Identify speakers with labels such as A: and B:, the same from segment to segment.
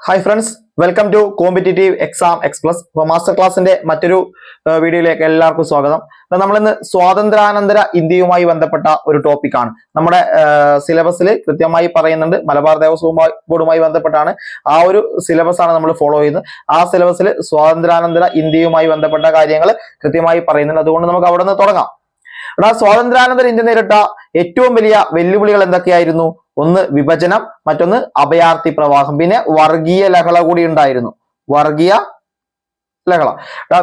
A: Hi friends, welcome to competitive exam explus. അപ്പോൾ master ക്ലാസ്സിന്റെ മറ്റൊരു വീഡിയോയിലേക്ക് എല്ലാവർക്കും സ്വാഗതം. നമ്മളിന്ന് സ്വാതന്ത്ര്യാനന്തര ഇന്ത്യയുമായി ബന്ധപ്പെട്ട ഒരു ടോപ്പിക്കാണ്. നമ്മുടെ സിലബസിൽ കൃത്യമായി പറയുന്നുണ്ട്. മലബാർ ദേവസ്വം ബോർഡുമായി ബന്ധപ്പെട്ടാണ് ആ ഒരു സിലബസ് ആണ് നമ്മൾ ഫോളോ ചെയ്യുന്നത്. ആ സിലബസിൽ സ്വാതന്ത്ര്യാനന്തര ഇന്ത്യയുമായി ബന്ധപ്പെട്ട കാര്യങ്ങൾ കൃത്യമായി പറയുന്നുണ്ട്. അതുകൊണ്ട് നമുക്ക് അവിടെ നിന്ന് തുടങ്ങാം. സ്വാതന്ത്ര്യാനന്തര ഇന്ത്യ നേരിട്ട ഏറ്റവും വലിയ വെല്ലുവിളികൾ എന്തൊക്കെയായിരുന്നു? ഒന്ന് വിഭജനം, മറ്റൊന്ന് അഭയാർത്ഥി പ്രവാഹം, പിന്നെ വർഗീയ ലഹള കൂടി ഉണ്ടായിരുന്നു. വർഗീയ ലഹള,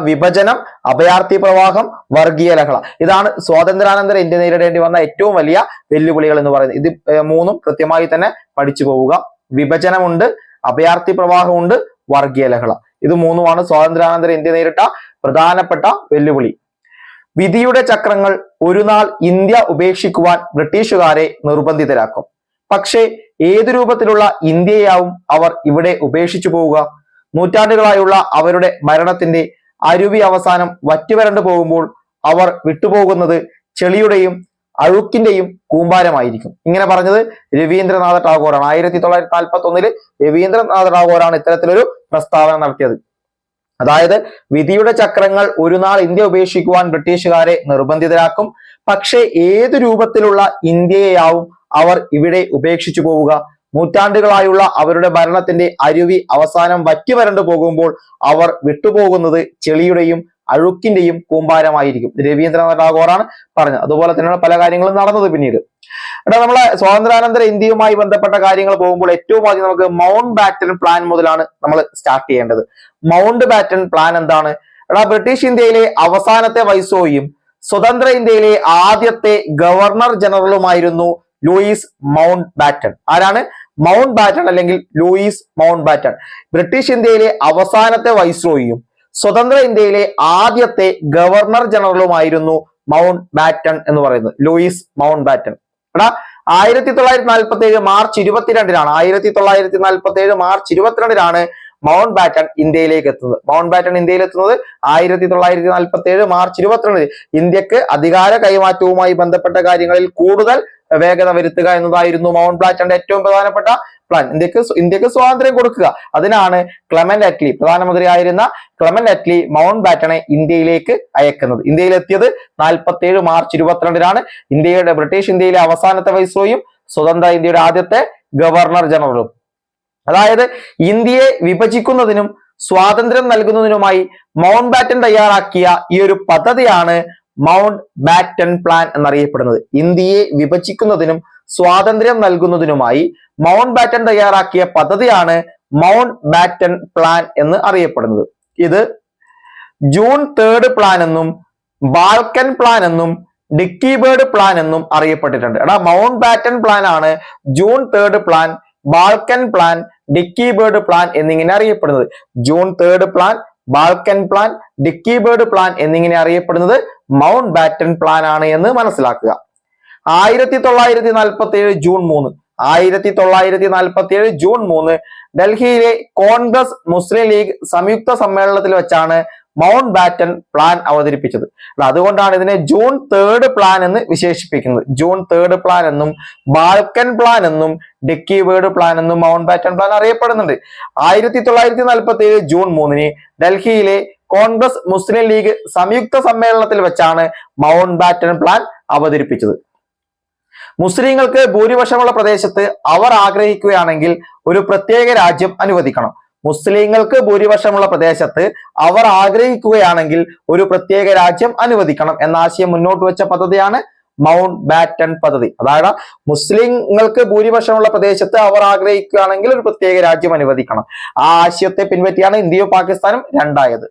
A: വിഭജനം, അഭയാർത്ഥി പ്രവാഹം, വർഗീയ ലഹള. ഇതാണ് സ്വാതന്ത്ര്യാനന്തര ഇന്ത്യ നേരിടേണ്ടി വന്ന ഏറ്റവും വലിയ വെല്ലുവിളികൾ എന്ന് പറയുന്നത്. ഇത് മൂന്നും കൃത്യമായി തന്നെ പഠിച്ചു പോവുക. വിഭജനമുണ്ട്, അഭയാർത്ഥി പ്രവാഹമുണ്ട്, വർഗീയ ലഹള. ഇത് മൂന്നുമാണ് സ്വാതന്ത്ര്യാനന്തര ഇന്ത്യ നേരിട്ട പ്രധാനപ്പെട്ട വെല്ലുവിളി. വിധിയുടെ ചക്രങ്ങൾ ഒരു നാൾ ഇന്ത്യ ഉപേക്ഷിക്കുവാൻ ബ്രിട്ടീഷുകാരെ നിർബന്ധിതരാക്കും. പക്ഷേ ഏതു രൂപത്തിലുള്ള ഇന്ത്യയാവും അവർ ഇവിടെ ഉപേക്ഷിച്ചു പോവുക? നൂറ്റാണ്ടുകളായുള്ള അവരുടെ ഭരണത്തിന്റെ അരുവി അവസാനം വറ്റിവരണ്ടു പോകുമ്പോൾ അവർ വിട്ടുപോകുന്നത് ചെളിയുടെയും അഴുക്കിന്റെയും കൂമ്പാരമായിരിക്കും. ഇങ്ങനെ പറഞ്ഞത് രവീന്ദ്രനാഥ ടാഗോറാണ്. 1941 രവീന്ദ്രനാഥ ടാഗോറാണ് ഇത്തരത്തിലൊരു പ്രസ്താവന നടത്തിയത്. അതായത് വിധിയുടെ ചക്രങ്ങൾ ഒരു നാൾ ഇന്ത്യ ഉപേക്ഷിക്കുവാൻ ബ്രിട്ടീഷുകാരെ നിർബന്ധിതരാക്കും. പക്ഷേ ഏതു രൂപത്തിലുള്ള ഇന്ത്യയാവും അവർ ഇവിടെ ഉപേക്ഷിച്ചു പോവുക? നൂറ്റാണ്ടുകളായുള്ള അവരുടെ ഭരണത്തിന്റെ അരുവി അവസാനം വറ്റി വരണ്ടു പോകുമ്പോൾ അവർ വിട്ടുപോകുന്നത് ചെളിയുടെയും അഴുക്കിന്റെയും കൂമ്പാരമായിരിക്കും. രവീന്ദ്രനാഥ ടാഗോറാണ് പറഞ്ഞത്. അതുപോലെ തന്നെയാണ് പല കാര്യങ്ങളും നടന്നത് പിന്നീട്. നമ്മളെ സ്വാതന്ത്ര്യാനന്തര ഇന്ത്യയുമായി ബന്ധപ്പെട്ട കാര്യങ്ങൾ പോകുമ്പോൾ ഏറ്റവും ആദ്യം നമുക്ക് മൗണ്ട് ബാറ്റൺ പ്ലാൻ മുതലാണ് നമ്മൾ സ്റ്റാർട്ട് ചെയ്യേണ്ടത്. മൗണ്ട് ബാറ്റൺ പ്ലാൻ എന്താണ്? ബ്രിട്ടീഷ് ഇന്ത്യയിലെ അവസാനത്തെ വൈസ്രോയിയും സ്വതന്ത്ര ഇന്ത്യയിലെ ആദ്യത്തെ ഗവർണർ ജനറലുമായിരുന്നു ലൂയിസ് മൗണ്ട് ബാറ്റൺ. ആരാണ്? മൗണ്ട് ബാറ്റൺ അല്ലെങ്കിൽ ലൂയിസ് മൗണ്ട് ബാറ്റൺ. ബ്രിട്ടീഷ് ഇന്ത്യയിലെ അവസാനത്തെ വൈസ്രോയിയും സ്വതന്ത്ര ഇന്ത്യയിലെ ആദ്യത്തെ ഗവർണർ ജനറലുമായിരുന്നു മൗണ്ട് ബാറ്റൺ എന്ന് പറയുന്നത്. ലൂയിസ് മൗണ്ട് ബാറ്റൺ 1947 മാർച്ച് 22-നാണ് 1947 മാർച്ച് 22-നാണ് മൗണ്ട് ബാറ്റൺ ഇന്ത്യയിലേക്ക് എത്തുന്നത്. മൗണ്ട് ബാറ്റൺ ഇന്ത്യയിൽ എത്തുന്നത് 1947 മാർച്ച് 22. ഇന്ത്യക്ക് അധികാര കൈമാറ്റവുമായി ബന്ധപ്പെട്ട കാര്യങ്ങളിൽ കൂടുതൽ വേഗത വരുത്തുക എന്നതായിരുന്നു മൗണ്ട് ബാറ്റന്റെ ഏറ്റവും പ്രധാനപ്പെട്ട പ്ലാൻ. ഇന്ത്യക്ക് സ്വാതന്ത്ര്യം കൊടുക്കുക. അതിനാണ് ക്ലെമന്റ് അറ്റ്ലി, പ്രധാനമന്ത്രിയായിരുന്ന ക്ലെമന്റ് അറ്റ്ലി മൗണ്ട് ബാറ്റനെ ഇന്ത്യയിലേക്ക് അയക്കുന്നത്. ഇന്ത്യയിലെത്തിയത് 47 മാർച്ച് 22-നാണ്. ബ്രിട്ടീഷ് ഇന്ത്യയിലെ അവസാനത്തെ വൈസ്രോയും സ്വതന്ത്ര ഇന്ത്യയുടെ ആദ്യത്തെ ഗവർണർ ജനറലും. അതായത് ഇന്ത്യയെ വിഭജിക്കുന്നതിനും സ്വാതന്ത്ര്യം നൽകുന്നതിനുമായി മൗണ്ട് ബാറ്റൻ തയ്യാറാക്കിയ ഈ ഒരു പദ്ധതിയാണ് മൗണ്ട് ബാറ്റൺ പ്ലാൻ എന്നറിയപ്പെടുന്നത്. ഇന്ത്യയെ വിഭജിക്കുന്നതിനും സ്വാതന്ത്ര്യം നൽകുന്നതിനുമായി മൗണ്ട് ബാറ്റൻ തയ്യാറാക്കിയ പദ്ധതിയാണ് മൗണ്ട് ബാറ്റൺ പ്ലാൻ എന്ന് അറിയപ്പെടുന്നത്. ഇത് ജൂൺ 3 പ്ലാൻ എന്നും ബാൽക്കൻ പ്ലാൻ എന്നും ഡിക്കി ബേർഡ് പ്ലാൻ എന്നും അറിയപ്പെട്ടിട്ടുണ്ട്. മൗണ്ട് ബാറ്റൺ പ്ലാൻ ആണ് June 3 plan, Balkan plan, Dickie Bird plan എന്നിങ്ങനെ അറിയപ്പെടുന്നത്. June 3 plan, Balkan plan, Dickie Bird plan എന്നിങ്ങനെ അറിയപ്പെടുന്നത് മൗണ്ട് ബാറ്റൺ പ്ലാൻ ആണ് എന്ന് മനസ്സിലാക്കുക. 1947 ജൂൺ 3 1947 ജൂൺ 3 ഡൽഹിയിലെ കോൺഗ്രസ് മുസ്ലിം ലീഗ് സംയുക്ത സമ്മേളനത്തിൽ വെച്ചാണ് മൗണ്ട് ബാറ്റൺ പ്ലാൻ അവതരിപ്പിച്ചത്. അതുകൊണ്ടാണ് ഇതിനെ ജൂൺ 3 പ്ലാൻ എന്ന് വിശേഷിപ്പിക്കുന്നത്. ജൂൺ 3 പ്ലാൻ എന്നും ബാൽക്കൻ പ്ലാൻ എന്നും ഡിക്കി ബേർഡ് പ്ലാൻ എന്നും മൗണ്ട് ബാറ്റൺ പ്ലാൻ അറിയപ്പെടുന്നുണ്ട്. 1947 ജൂൺ 3 ഡൽഹിയിലെ കോൺഗ്രസ് മുസ്ലിം ലീഗ് സംയുക്ത സമ്മേളനത്തിൽ വെച്ചാണ് മൗണ്ട് ബാറ്റൺ പ്ലാൻ അവതരിപ്പിച്ചത്. മുസ്ലിങ്ങൾക്ക് ഭൂരിപക്ഷമുള്ള പ്രദേശത്ത് അവർ ആഗ്രഹിക്കുകയാണെങ്കിൽ ഒരു പ്രത്യേക രാജ്യം അനുവദിക്കണം. മുസ്ലിങ്ങൾക്ക് ഭൂരിപക്ഷമുള്ള പ്രദേശത്ത് അവർ ആഗ്രഹിക്കുകയാണെങ്കിൽ ഒരു പ്രത്യേക രാജ്യം അനുവദിക്കണം എന്ന ആശയം മുന്നോട്ട് വെച്ച പദ്ധതിയാണ് മൗണ്ട് ബാറ്റൺ പദ്ധതി. അതായത് മുസ്ലിങ്ങൾക്ക് ഭൂരിപക്ഷമുള്ള പ്രദേശത്ത് അവർ ആഗ്രഹിക്കുകയാണെങ്കിൽ ഒരു പ്രത്യേക രാജ്യം അനുവദിക്കണം. ആ ആശയത്തെ പിൻപറ്റിയാണ് ഇന്ത്യയും പാകിസ്ഥാനും രണ്ടായത്.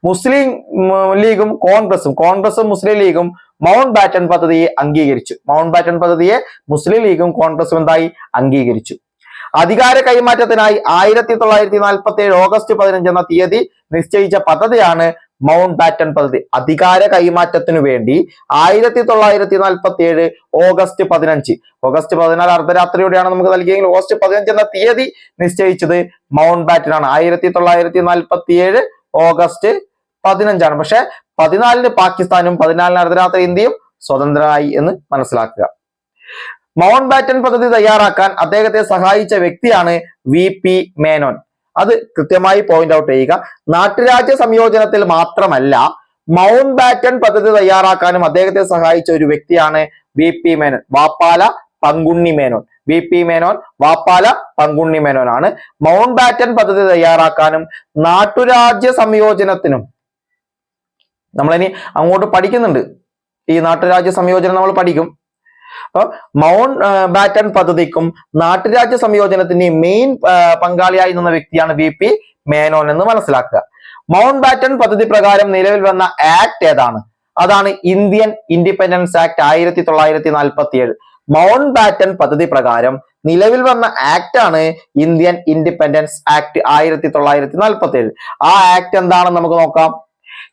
A: മുസ്ലിം ലീഗും കോൺഗ്രസും മുസ്ലിം ലീഗും മൗണ്ട് ബാറ്റൺ പദ്ധതിയെ അംഗീകരിച്ചു. മൗണ്ട് ബാറ്റൺ പദ്ധതിയെ മുസ്ലിം ലീഗും കോൺഗ്രസും എന്തായി അംഗീകരിച്ചു. അധികാര കൈമാറ്റത്തിനായി 1947 ഓഗസ്റ്റ് 15 എന്ന തീയതി നിശ്ചയിച്ച പദ്ധതിയാണ് മൗണ്ട് ബാറ്റൺ പദ്ധതി. അധികാര കൈമാറ്റത്തിനു വേണ്ടി 1947 ഓഗസ്റ്റ് 14 അർദ്ധരാത്രിയോടെയാണ് നമുക്ക് നൽകിയെങ്കിൽ ഓഗസ്റ്റ് 15 എന്ന തീയതി നിശ്ചയിച്ചത് മൗണ്ട് ബാറ്റൺ ആണ്. 1947 ഓഗസ്റ്റ് 15 പക്ഷെ 14 പാകിസ്ഥാനും 14 അർദ്ധരാത്രി ഇന്ത്യയും സ്വതന്ത്രമായി എന്ന് മനസ്സിലാക്കുക. മൗണ്ട് ബാറ്റൺ പദ്ധതി തയ്യാറാക്കാൻ അദ്ദേഹത്തെ സഹായിച്ച വ്യക്തിയാണ് VP മേനോൻ. അത് കൃത്യമായി പോയിന്റ് ഔട്ട് ചെയ്യുക. നാട്ടുരാജ്യ സംയോജനത്തിൽ മാത്രമല്ല മൗണ്ട് ബാറ്റൺ പദ്ധതി തയ്യാറാക്കാനും അദ്ദേഹത്തെ സഹായിച്ച ഒരു വ്യക്തിയാണ് VP മേനോൻ, വാപ്പാല പങ്കുണ്ണി മേനോൻ. VP മേനോൻ, വാപ്പാല പങ്കുണ്ണി മേനോൻ ആണ് മൗണ്ട് ബാറ്റൺ പദ്ധതി തയ്യാറാക്കാനും നാട്ടുരാജ്യ സംയോജനത്തിനും. നമ്മളിനി അങ്ങോട്ട് പഠിക്കുന്നുണ്ട്, ഈ നാട്ടുരാജ്യ സംയോജനം നമ്മൾ പഠിക്കും. അപ്പൊ മൗണ്ട് ബാറ്റൺ പദ്ധതിക്കും നാട്ടുരാജ്യ സംയോജനത്തിന്റെയും മെയിൻ പങ്കാളിയായി നിന്ന വ്യക്തിയാണ് VP മേനോൻ എന്ന് മനസ്സിലാക്കുക. മൗണ്ട് ബാറ്റൺ പദ്ധതി പ്രകാരം നിലവിൽ വന്ന ആക്ട് ഏതാണ്? അതാണ് Indian independence act 1947. Mountbatten പദ്ധതി പ്രകാരം നിലവിൽ വന്ന ആക്ട് ആണ് ഇന്ത്യൻ ഇൻഡിപെൻഡൻസ് ആക്ട് 1947. ആ ആക്ട് എന്താണെന്ന് നമുക്ക് നോക്കാം.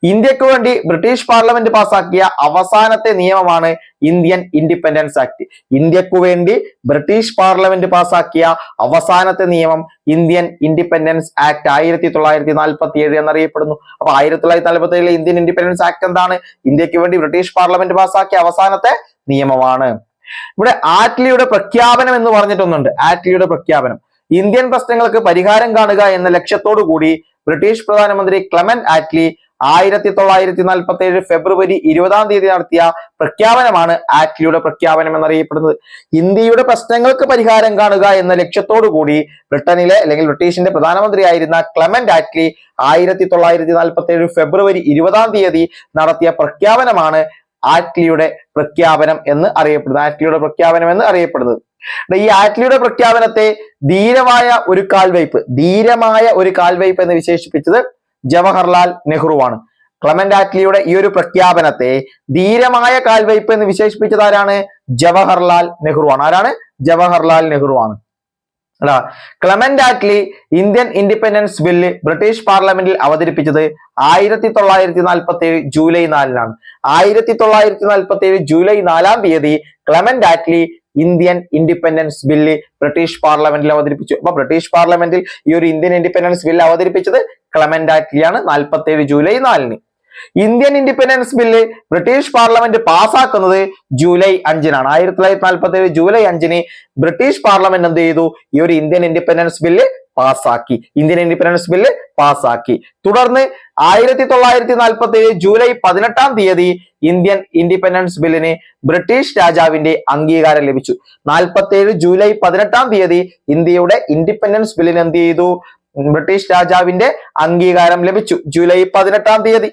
A: ഇന്ത്യക്ക് വേണ്ടി ബ്രിട്ടീഷ് പാർലമെന്റ് പാസാക്കിയ അവസാനത്തെ നിയമമാണ് ഇന്ത്യൻ ഇൻഡിപെൻഡൻസ് ആക്ട്. ഇന്ത്യക്ക് വേണ്ടി ബ്രിട്ടീഷ് പാർലമെന്റ് പാസാക്കിയ അവസാനത്തെ നിയമം ഇന്ത്യൻ ഇൻഡിപെൻഡൻസ് ആക്ട് 1947 എന്നറിയപ്പെടുന്നു. അപ്പൊ 1947 ഇന്ത്യൻ ഇൻഡിപെൻഡൻസ് ആക്ട് എന്താണ്? ഇന്ത്യക്ക് വേണ്ടി ബ്രിട്ടീഷ് പാർലമെന്റ് പാസാക്കിയ അവസാനത്തെ നിയമമാണ്. ഇവിടെ ആറ്റ്ലിയുടെ പ്രഖ്യാപനം എന്ന് പറഞ്ഞിട്ടൊന്നുണ്ട്. ആറ്റ്ലിയുടെ പ്രഖ്യാപനം ഇന്ത്യൻ പ്രശ്നങ്ങൾക്ക് പരിഹാരം കാണുക എന്ന ലക്ഷ്യത്തോടു കൂടി ബ്രിട്ടീഷ് പ്രധാനമന്ത്രി ക്ലെമന്റ് ആറ്റ്ലി 1947 ഫെബ്രുവരി 20 നടത്തിയ പ്രഖ്യാപനമാണ് ആറ്റ്ലിയുടെ പ്രഖ്യാപനം എന്നറിയപ്പെടുന്നത്. ഇന്ത്യയുടെ പ്രശ്നങ്ങൾക്ക് പരിഹാരം കാണുക എന്ന ലക്ഷ്യത്തോടു കൂടി ബ്രിട്ടനിലെ അല്ലെങ്കിൽ ബ്രിട്ടീഷിന്റെ പ്രധാനമന്ത്രിയായിരുന്ന ക്ലെമന്റ് ആറ്റ്ലി 1947 ഫെബ്രുവരി 20 നടത്തിയ പ്രഖ്യാപനമാണ് ആറ്റ്ലിയുടെ പ്രഖ്യാപനം എന്ന് അറിയപ്പെടുന്നത്. ആറ്റ്ലിയുടെ പ്രഖ്യാപനം എന്ന് അറിയപ്പെടുന്നത്. ഈ ആറ്റ്ലിയുടെ പ്രഖ്യാപനത്തെ ധീരമായ ഒരു കാൽവയ്പ് എന്ന് വിശേഷിപ്പിച്ചത് ജവഹർലാൽ നെഹ്റുവാണ്. ക്ലെമന്റ് ആറ്റ്ലിയുടെ ഈ ഒരു പ്രഖ്യാപനത്തെ ധീരമായ കാൽവയ്പ് എന്ന് വിശേഷിപ്പിച്ചത് ആരാണ്? ജവഹർലാൽ നെഹ്റുവാണ്. ആരാണ്? ജവഹർലാൽ നെഹ്റുവാണ്. അല്ല, Clement Attlee Indian independence bill British പാർലമെന്റിൽ അവതരിപ്പിച്ചത് 1947 July 4 1947 July 4 Clement Attlee Indian independence bill British പാർലമെന്റിൽ അവതരിപ്പിച്ചു. അപ്പൊ ബ്രിട്ടീഷ് പാർലമെന്റിൽ ഈ ഒരു ഇന്ത്യൻ ഇൻഡിപെൻഡൻസ് ബില്ല് അവതരിപ്പിച്ചത് ക്ലെമന്റ് ആറ്റ്ലിയാണ് 47 July 4. Indian independence bill British parliament പാസ്സാക്കുന്നത് ജൂലൈ 5 1947 ജൂലൈ 5 ബ്രിട്ടീഷ് പാർലമെന്റ് എന്ത് ചെയ്തു? ഈ ഒരു ഇന്ത്യൻ ഇൻഡിപെൻഡൻസ് ബില്ല് പാസ്സാക്കി. തുടർന്ന് 1947 ജൂലൈ 18 ഇന്ത്യൻ ഇൻഡിപെൻഡൻസ് ബില്ലിന് ബ്രിട്ടീഷ് രാജാവിന്റെ അംഗീകാരം ലഭിച്ചു. 47 ജൂലൈ 18 ഇന്ത്യയുടെ ഇൻഡിപെൻഡൻസ് ബില്ലിന് എന്ത് ചെയ്തു? ബ്രിട്ടീഷ് രാജാവിന്റെ അംഗീകാരം ലഭിച്ചു ജൂലൈ 18.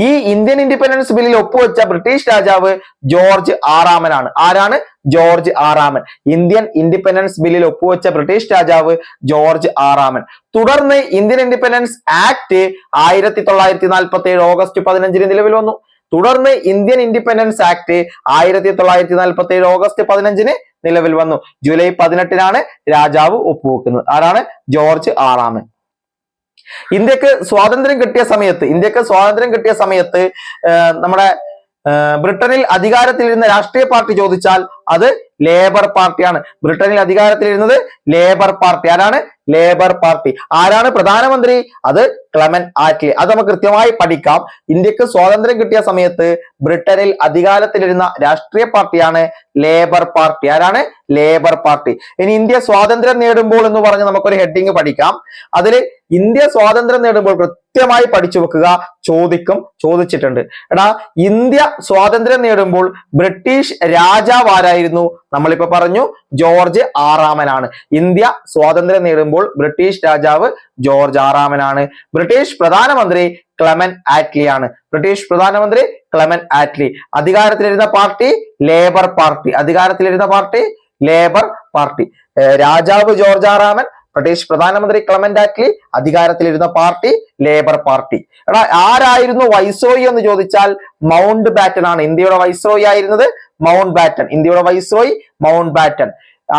A: ഈ ഇന്ത്യൻ ഇൻഡിപെൻഡൻസ് ബില്ലിൽ ഒപ്പുവെച്ച ബ്രിട്ടീഷ് രാജാവ് ജോർജ് ആറാമനാണ്. ആരാണ്? ജോർജ് ആറാമൻ. ഇന്ത്യൻ ഇൻഡിപെൻഡൻസ് ബില്ലിൽ ഒപ്പുവെച്ച ബ്രിട്ടീഷ് രാജാവ് ജോർജ് ആറാമൻ. തുടർന്ന് ഇന്ത്യൻ ഇൻഡിപെൻഡൻസ് ആക്ട് 1947 ഓഗസ്റ്റ് 15 നിലവിൽ വന്നു. തുടർന്ന് ഇന്ത്യൻ ഇൻഡിപെൻഡൻസ് ആക്ട് 1947 ഓഗസ്റ്റ് 15 നിലവിൽ വന്നു. ജൂലൈ 18 രാജാവ് ഒപ്പുവെക്കുന്നത്. ആരാണ്? ജോർജ് ആറാമൻ. ഇന്ത്യക്ക് സ്വാതന്ത്ര്യം കിട്ടിയ സമയത്ത് നമ്മുടെ ബ്രിട്ടനിൽ അധികാരത്തിലിരുന്ന രാഷ്ട്രീയ പാർട്ടി ചോദിച്ചാൽ അത് ലേബർ പാർട്ടിയാണ്. ബ്രിട്ടനിൽ അധികാരത്തിലിരുന്നത് ലേബർ പാർട്ടി. ആരാണ്? Labour party. ആരാണ് പ്രധാനമന്ത്രി? അത് ക്ലെമന്റ് ആറ്റ്ലി. അത് നമുക്ക് കൃത്യമായി പഠിക്കാം. ഇന്ത്യക്ക് സ്വാതന്ത്ര്യം കിട്ടിയ സമയത്ത് ബ്രിട്ടനിൽ അധികാരത്തിലിരുന്ന രാഷ്ട്രീയ പാർട്ടിയാണ് ലേബർ പാർട്ടി. ആരാണ്? Labour party. ഇനി ഇന്ത്യ സ്വാതന്ത്ര്യം നേടുമ്പോൾ എന്ന് പറഞ്ഞ് നമുക്കൊരു ഹെഡിങ് പഠിക്കാം. അതിൽ ഇന്ത്യ സ്വാതന്ത്ര്യം നേടുമ്പോൾ കൃത്യമായി പഠിച്ചു വെക്കുക. ചോദിച്ചിട്ടുണ്ട്. എടാ, ഇന്ത്യ സ്വാതന്ത്ര്യം നേടുമ്പോൾ ബ്രിട്ടീഷ് രാജാവ് ആരായിരുന്നു? നമ്മളിപ്പോ പറഞ്ഞു ജോർജ് ആറാമനാണ്. ഇന്ത്യ സ്വാതന്ത്ര്യം നേടുമ്പോൾ ബ്രിട്ടീഷ് രാജാവ് ജോർജ് ആറാമനാണ്. ബ്രിട്ടീഷ് പ്രധാനമന്ത്രി ക്ലെമന്റ് ആറ്റ്ലി ആണ്. അധികാരത്തിലിരുന്ന പാർട്ടി ലേബർ പാർട്ടി. രാജാവ് ജോർജ് ആറാമൻ, ബ്രിട്ടീഷ് പ്രധാനമന്ത്രി ക്ലെമന്റ് ആറ്റ്ലി, അധികാരത്തിലിരുന്ന പാർട്ടി ലേബർ പാർട്ടി. എടാ, ആരായിരുന്നു വൈസ്രോയി എന്ന് ചോദിച്ചാൽ മൗണ്ട് ബാറ്റൻ ആണ്. ഇന്ത്യയുടെ വൈസ്രോയി ആയിരുന്നത് മൗണ്ട് ബാറ്റൻ.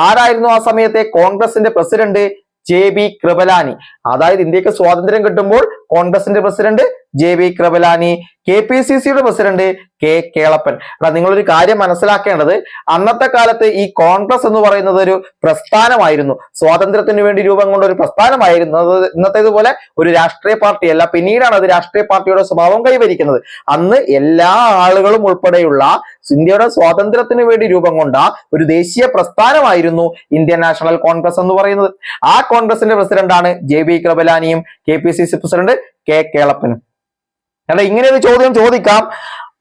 A: ആരായിരുന്നു ആ സമയത്തെ കോൺഗ്രസിന്റെ പ്രസിഡന്റ്? JB കൃപലാനി. അതായത് ഇന്ത്യക്ക് സ്വാതന്ത്ര്യം കിട്ടുമ്പോൾ കോൺഗ്രസിന്റെ പ്രസിഡന്റ് JB കൃപലാനി, KPCCയുടെ പ്രസിഡന്റ് K കേളപ്പൻ. നിങ്ങളൊരു കാര്യം മനസ്സിലാക്കേണ്ടത്, അന്നത്തെ കാലത്ത് ഈ കോൺഗ്രസ് എന്ന് പറയുന്നത് ഒരു പ്രസ്ഥാനമായിരുന്നു, സ്വാതന്ത്ര്യത്തിന് വേണ്ടി രൂപം കൊണ്ട ഒരു പ്രസ്ഥാനമായിരുന്നു. അത് ഇന്നത്തേതുപോലെ ഒരു രാഷ്ട്രീയ പാർട്ടിയല്ല. പിന്നീടാണ് അത് രാഷ്ട്രീയ പാർട്ടിയുടെ സ്വഭാവം കൈവരിക്കുന്നത്. അന്ന് എല്ലാ ആളുകളും ഉൾപ്പെടെയുള്ള ഇന്ത്യയുടെ സ്വാതന്ത്ര്യത്തിന് വേണ്ടി രൂപം കൊണ്ട ഒരു ദേശീയ പ്രസ്ഥാനമായിരുന്നു ഇന്ത്യൻ നാഷണൽ കോൺഗ്രസ് എന്ന് പറയുന്നത്. ആ കോൺഗ്രസിന്റെ പ്രസിഡന്റാണ് JB കൃപലാനിയും KPCC പ്രസിഡന്റ് K കേളപ്പനും. ഇങ്ങനെ ഒരു ചോദ്യം ചോദിക്കാം.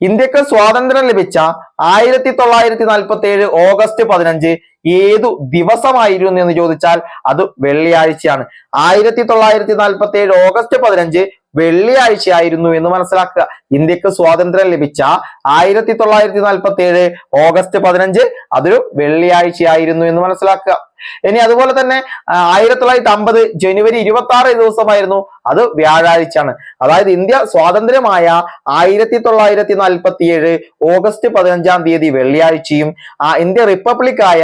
A: ഇന്ത്യക്ക് സ്വാതന്ത്ര്യം ലഭിച്ച 1947 ഓഗസ്റ്റ് 15 ഏതു ദിവസമായിരുന്നു എന്ന് ചോദിച്ചാൽ അത് വെള്ളിയാഴ്ചയാണ്. 1947 ഓഗസ്റ്റ് 15 വെള്ളിയാഴ്ചയായിരുന്നു എന്ന് മനസ്സിലാക്കുക. ഇന്ത്യക്ക് സ്വാതന്ത്ര്യം ലഭിച്ച 1947 ഓഗസ്റ്റ് 15 അതൊരു വെള്ളിയാഴ്ചയായിരുന്നു എന്ന് മനസ്സിലാക്കുക. ഇനി അതുപോലെ തന്നെ 1950 ജനുവരി 26 ദിവസമായിരുന്നു, അത് വ്യാഴാഴ്ചയാണ്. അതായത് ഇന്ത്യ സ്വാതന്ത്ര്യമായ 1947 ഓഗസ്റ്റ് 15 തീയതി വെള്ളിയാഴ്ചയും ഇന്ത്യ റിപ്പബ്ലിക്കായ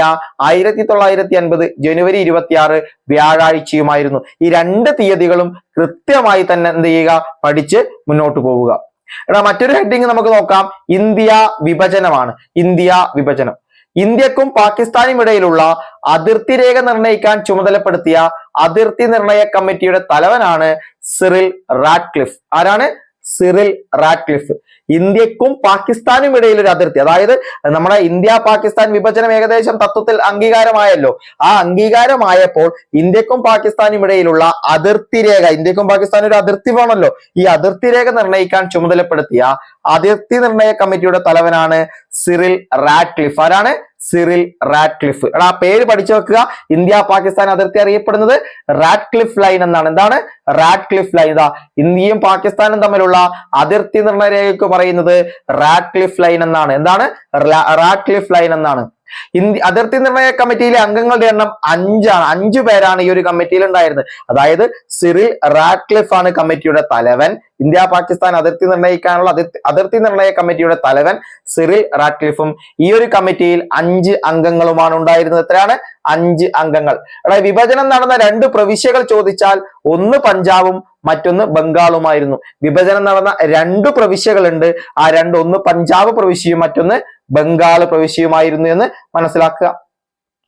A: 1950 ജനുവരി 26 വ്യാഴാഴ്ചയുമായിരുന്നു. ഈ രണ്ട് തീയതികളും കൃത്യമായി തന്നെ എന്ത് ചെയ്യുക, പഠിച്ച് മുന്നോട്ട് പോവുക. മറ്റൊരു ഹെഡിങ് നമുക്ക് നോക്കാം. ഇന്ത്യ വിഭജനമാണ്. ഇന്ത്യ വിഭജനം. ഇന്ത്യക്കും പാകിസ്ഥാനും ഇടയിലുള്ള അതിർത്തി രേഖ നിർണ്ണയിക്കാൻ ചുമതലപ്പെടുത്തിയ അതിർത്തി നിർണയ കമ്മിറ്റിയുടെ തലവനാണ് സിറിൽ റാഡ്ക്ലിഫ്. ആരാണ്? Cyril Radcliffe. ഇന്ത്യക്കും പാകിസ്ഥാനും ഇടയിൽ ഒരു അതിർത്തി, അതായത് നമ്മുടെ ഇന്ത്യ പാകിസ്ഥാൻ വിഭജനം ഏകദേശം തത്വത്തിൽ അംഗീകാരമായല്ലോ. ആ അംഗീകാരമായപ്പോൾ ഇന്ത്യക്കും പാകിസ്ഥാനും ഇടയിലുള്ള അതിർത്തി രേഖ, ഇന്ത്യക്കും പാകിസ്ഥാനും ഒരു അതിർത്തി വേണമല്ലോ, ഈ അതിർത്തി രേഖ നിർണ്ണയിക്കാൻ ചുമതലപ്പെടുത്തിയ അതിർത്തി നിർണയ കമ്മിറ്റിയുടെ തലവനാണ് സിറിൽ റാഡ്ക്ലിഫ്. ആരാണ്? Cyril Radcliffe. ആ പേര് പഠിച്ചു വെക്കുക. ഇന്ത്യ പാകിസ്ഥാൻ അതിർത്തി അറിയപ്പെടുന്നത് റാഡ്ക്ലിഫ് ലൈൻ എന്നാണ്. എന്താണ് റാഡ്ക്ലിഫ് ലൈൻ? ഇതാ ഇന്ത്യയും പാകിസ്ഥാനും തമ്മിലുള്ള അതിർത്തി നിർണയ രേഖയ്ക്ക് പറയുന്നത് റാഡ്ക്ലിഫ് ലൈൻ എന്നാണ്. എന്താണ്? റാഡ്ക്ലിഫ് ലൈൻ എന്നാണ്. അതിർത്തി നിർണയ കമ്മിറ്റിയിലെ അംഗങ്ങളുടെ എണ്ണം 5 ആണ്. 5 പേരാണ് ഈ ഒരു കമ്മിറ്റിയിൽ ഉണ്ടായിരുന്നത്. അതായത് സിറിൽ റാഡ്ക്ലിഫ് ആണ് കമ്മിറ്റിയുടെ തലവൻ. ഇന്ത്യ പാകിസ്ഥാൻ അതിർത്തി നിർണ്ണയിക്കാനുള്ള അതിർത്തി നിർണയ കമ്മിറ്റിയുടെ തലവൻ സിറിൽ റാഡ്ക്ലിഫും ഈ ഒരു കമ്മിറ്റിയിൽ 5 അംഗങ്ങളുമാണ് ഉണ്ടായിരുന്നത്. എത്രയാണ്? 5 അംഗങ്ങൾ. വിഭജനം നടന്ന 2 പ്രവിശ്യകൾ ചോദിച്ചാൽ ഒന്ന് പഞ്ചാബും മറ്റൊന്ന് ബംഗാളുമായിരുന്നു. വിഭജനം നടന്ന 2 പ്രവിശ്യകളുണ്ട്. ആ ഒന്ന് പഞ്ചാബ് പ്രവിശ്യയും മറ്റൊന്ന് ബംഗാൾ പ്രവിശ്യയുമായിരുന്നു എന്ന് മനസ്സിലാക്കുക.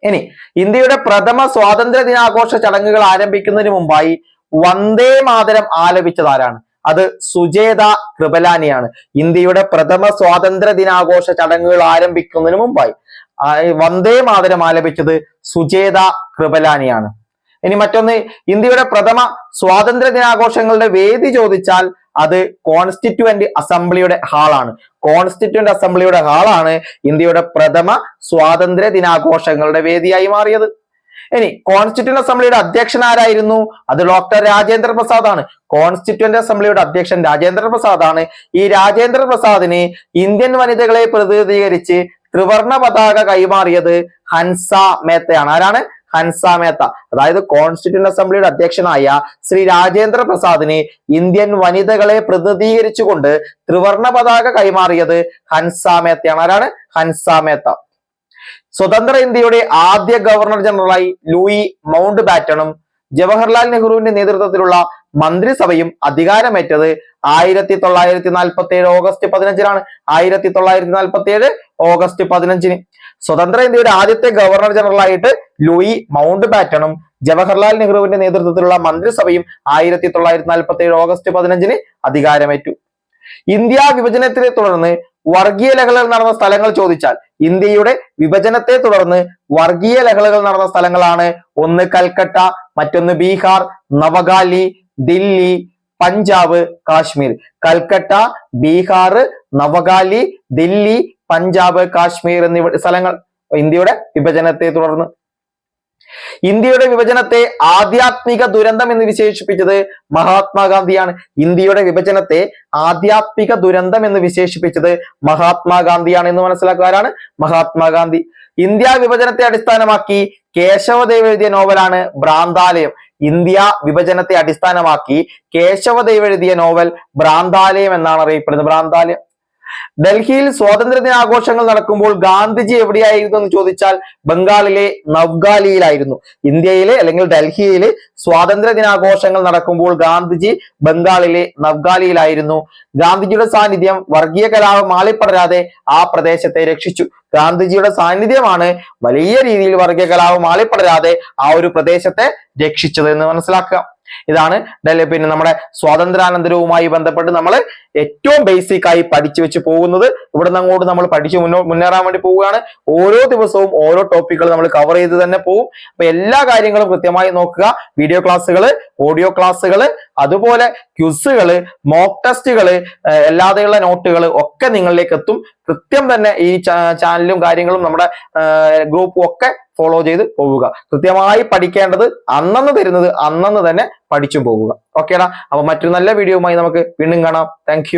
A: ഇനി ഇന്ത്യയുടെ പ്രഥമ സ്വാതന്ത്ര്യ ദിനാഘോഷ ചടങ്ങുകൾ ആരംഭിക്കുന്നതിന് മുമ്പായി വന്ദേ മാതരം ആലപിച്ചത് ആരാണ്? അത് സുജേത കൃപലാനിയാണ്. ഇന്ത്യയുടെ പ്രഥമ സ്വാതന്ത്ര്യ ദിനാഘോഷ ചടങ്ങുകൾ ആരംഭിക്കുന്നതിന് മുമ്പായി വന്ദേ മാതരം ആലപിച്ചത് സുജേത കൃപലാനിയാണ്. ഇനി മറ്റൊന്ന്, ഇന്ത്യയുടെ പ്രഥമ സ്വാതന്ത്ര്യ ദിനാഘോഷങ്ങളുടെ വേദി ചോദിച്ചാൽ അത് കോൺസ്റ്റിറ്റ്യൂവന്റ് അസംബ്ലിയുടെ ഹാളാണ്. കോൺസ്റ്റിറ്റ്യൂവന്റ് അസംബ്ലിയുടെ ഹാളാണ് ഇന്ത്യയുടെ പ്രഥമ സ്വാതന്ത്ര്യ ദിനാഘോഷങ്ങളുടെ വേദിയായി മാറിയത്. ഇനി കോൺസ്റ്റിറ്റ്യൂവന്റ് അസംബ്ലിയുടെ അധ്യക്ഷൻ ആരായിരുന്നു? അത് ഡോക്ടർ രാജേന്ദ്ര പ്രസാദ് ആണ്. കോൺസ്റ്റിറ്റ്യൂവന്റ് അസംബ്ലിയുടെ അധ്യക്ഷൻ രാജേന്ദ്ര പ്രസാദ് ആണ്. ഈ രാജേന്ദ്ര പ്രസാദിന് ഇന്ത്യൻ വനിതകളെ പ്രതിനിധീകരിച്ച് ത്രിവർണ പതാക കൈമാറിയത് ഹൻസ മേത്തയാണ്. ആരാണ്? ഹൻസ മേത്ത. അതായത് കോൺസ്റ്റിറ്റ്യൂവന്റ് അസംബ്ലിയുടെ അധ്യക്ഷനായ ശ്രീ രാജേന്ദ്ര പ്രസാദിന് ഇന്ത്യൻ വനിതകളെ പ്രതിനിധീകരിച്ചുകൊണ്ട് ത്രിവർണ പതാക കൈമാറിയത് ഹൻസ മേത്തയാണ്. ആരാണ്? ഹൻസ മേത്ത. സ്വതന്ത്ര ഇന്ത്യയുടെ ആദ്യ ഗവർണർ ജനറലായി ലൂയി മൗണ്ട് ബാറ്റണും ജവഹർലാൽ നെഹ്റുവിന്റെ നേതൃത്വത്തിലുള്ള മന്ത്രിസഭയും അധികാരമേറ്റത് 1947 ഓഗസ്റ്റ് 15 1947 ഓഗസ്റ്റ് 15. സ്വതന്ത്ര ഇന്ത്യയുടെ ആദ്യത്തെ ഗവർണർ ജനറലായിട്ട് ലൂയി മൗണ്ട് ബാറ്റണും ജവഹർലാൽ നെഹ്റുവിന്റെ നേതൃത്വത്തിലുള്ള മന്ത്രിസഭയും 1947 ഓഗസ്റ്റ് 15 അധികാരമേറ്റു. ഇന്ത്യ വിഭജനത്തെ തുടർന്ന് വർഗീയ ലഹളകൾ നടന്ന സ്ഥലങ്ങൾ ചോദിച്ചാൽ ഇന്ത്യയുടെ വിഭജനത്തെ തുടർന്ന് വർഗീയ ലഹളകൾ നടന്ന സ്ഥലങ്ങളാണ് ഒന്ന് കൽക്കട്ട, മറ്റൊന്ന് ബീഹാർ, നവഗാലി, ദില്ലി, പഞ്ചാബ്, കാശ്മീർ. കൽക്കട്ട, ബീഹാർ, നവഗാലി, ദില്ലി, പഞ്ചാബ്, കാശ്മീർ എന്നീ സ്ഥലങ്ങൾ ഇന്ത്യയുടെ വിഭജനത്തെ തുടർന്ന്. ഇന്ത്യയുടെ വിഭജനത്തെ ആധ്യാത്മിക ദുരന്തം എന്ന് വിശേഷിപ്പിച്ചത് മഹാത്മാഗാന്ധിയാണ്. ഇന്ത്യയുടെ വിഭജനത്തെ ആധ്യാത്മിക ദുരന്തം എന്ന് വിശേഷിപ്പിച്ചത് മഹാത്മാഗാന്ധിയാണ് എന്ന് മനസ്സിലാക്കുക. ആരാണ്? മഹാത്മാഗാന്ധി. ഇന്ത്യ വിഭജനത്തെ അടിസ്ഥാനമാക്കി കേശവദേവ് എഴുതിയ നോവലാണ് ഭ്രാന്താലയം. ഇന്ത്യ വിഭജനത്തെ അടിസ്ഥാനമാക്കി കേശവദേവ് എഴുതിയ നോവൽ ഭ്രാന്താലയം എന്നാണ് അറിയപ്പെടുന്നത്. ഭ്രാന്താലയം. ഡൽഹിയിൽ സ്വാതന്ത്ര്യ ദിനാഘോഷങ്ങൾ നടക്കുമ്പോൾ ഗാന്ധിജി എവിടെയായിരുന്നു എന്ന് ചോദിച്ചാൽ ബംഗാളിലെ നവ്ഗാലിയിലായിരുന്നു. ഇന്ത്യയിലെ അല്ലെങ്കിൽ ഡൽഹിയിൽ സ്വാതന്ത്ര്യ ദിനാഘോഷങ്ങൾ നടക്കുമ്പോൾ ഗാന്ധിജി ബംഗാളിലെ നവ്ഗാലിയിലായിരുന്നു. ഗാന്ധിജിയുടെ സാന്നിധ്യം വർഗീയ കലാപം ആളിപ്പടരാതെ ആ പ്രദേശത്തെ രക്ഷിച്ചു. ഗാന്ധിജിയുടെ സാന്നിധ്യമാണ് വലിയ രീതിയിൽ വർഗീയ കലാപം ആളിപ്പടരാതെ ആ ഒരു പ്രദേശത്തെ രക്ഷിച്ചത് എന്ന് മനസ്സിലാക്കുക. ഇതാണ് പിന്നെ നമ്മുടെ സ്വാതന്ത്ര്യാനന്തരവുമായി ബന്ധപ്പെട്ട് നമ്മൾ ഏറ്റവും ബേസിക് ആയി പഠിച്ചു വെച്ച് പോകുന്നത്. ഇവിടെ നിന്ന് അങ്ങോട്ട് നമ്മൾ പഠിച്ചു മുന്നേറാൻ വേണ്ടി പോവുകയാണ്. ഓരോ ദിവസവും ഓരോ ടോപ്പിക്കുകൾ നമ്മൾ കവർ ചെയ്ത് തന്നെ പോകും. അപ്പൊ എല്ലാ കാര്യങ്ങളും കൃത്യമായി നോക്കുക. വീഡിയോ ക്ലാസ്സുകൾ, ഓഡിയോ ക്ലാസ്സുകൾ, അതുപോലെ ക്വിസുകള്, മോക്ക് ടെസ്റ്റുകള്, അല്ലാതെയുള്ള നോട്ടുകൾ ഒക്കെ നിങ്ങളിലേക്ക് എത്തും. കൃത്യം തന്നെ ഈ ചാനലും കാര്യങ്ങളും നമ്മുടെ ഗ്രൂപ്പും ഒക്കെ ഫോളോ ചെയ്ത് പോവുക. കൃത്യമായി പഠിക്കേണ്ടത് അന്നന്ന് തരുന്നത് അന്നന്ന് തന്നെ പഠിച്ചും പോവുക. ഓക്കേടാ. അപ്പൊ മറ്റൊരു നല്ല വീഡിയോയുമായി നമുക്ക് വീണ്ടും കാണാം. താങ്ക്